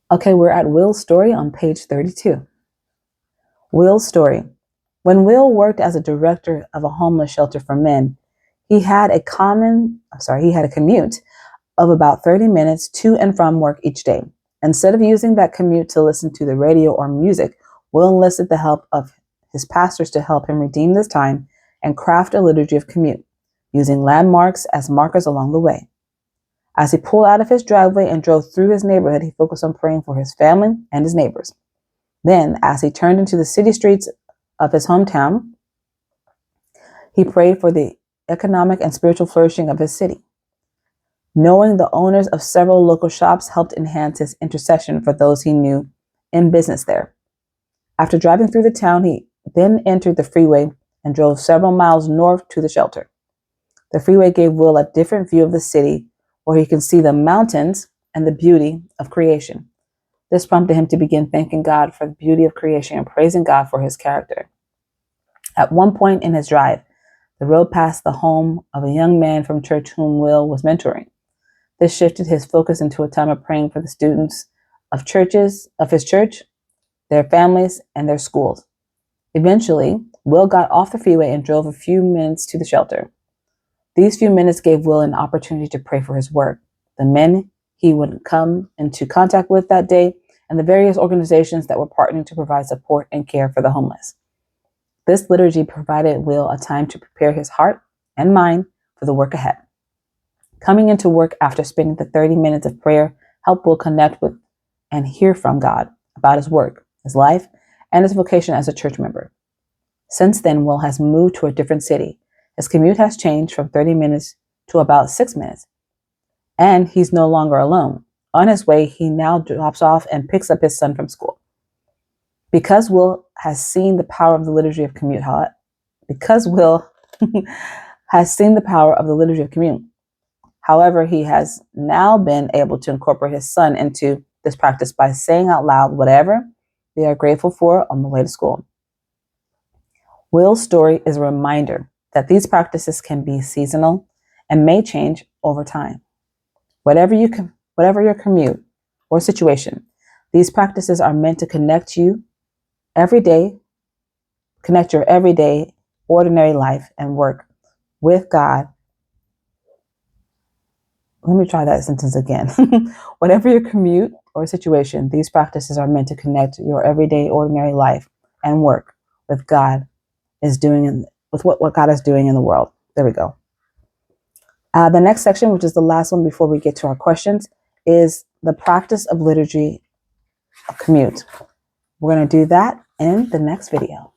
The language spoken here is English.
Okay, we're at Will's story on page 32. Will's story. When Will worked as a director of a homeless shelter for men, he had a commute of about 30 minutes to and from work each day. Instead of using that commute to listen to the radio or music, Will enlisted the help of his pastors to help him redeem this time and craft a liturgy of commute, using landmarks as markers along the way. As he pulled out of his driveway and drove through his neighborhood, he focused on praying for his family and his neighbors. Then, as he turned into the city streets of his hometown, he prayed for the economic and spiritual flourishing of his city. Knowing the owners of several local shops helped enhance his intercession for those he knew in business there. After driving through the town, he then entered the freeway and drove several miles north to the shelter. The freeway gave Will a different view of the city, where he could see the mountains and the beauty of creation. This prompted him to begin thanking God for the beauty of creation and praising God for his character. At one point in his drive, the road passed the home of a young man from church whom Will was mentoring. This shifted his focus into a time of praying for the students of his church, their families, and their schools. Eventually, Will got off the freeway and drove a few minutes to the shelter. These few minutes gave Will an opportunity to pray for his work, the men he would come into contact with that day, and the various organizations that were partnering to provide support and care for the homeless. This liturgy provided Will a time to prepare his heart and mind for the work ahead. Coming into work after spending the 30 minutes of prayer helped Will connect with and hear from God about his work, his life, and his vocation as a church member. Since then, Will has moved to a different city. His commute has changed from 30 minutes to about 6 minutes, and he's no longer alone. On his way, he now drops off and picks up his son from school. Because Will has seen the power of the liturgy of commute, however, he has now been able to incorporate his son into this practice by saying out loud whatever they are grateful for on the way to school. Will's story is a reminder that these practices can be seasonal and may change over time. Whatever your commute or situation, these practices are meant to connect your everyday, ordinary life and work with God. Let me try that sentence again. Whatever your commute or situation, these practices are meant to connect your everyday, ordinary life and work with what God is doing in the world. There we go. The next section, which is the last one before we get to our questions, is the practice of liturgy of commute. We're going to do that in the next video.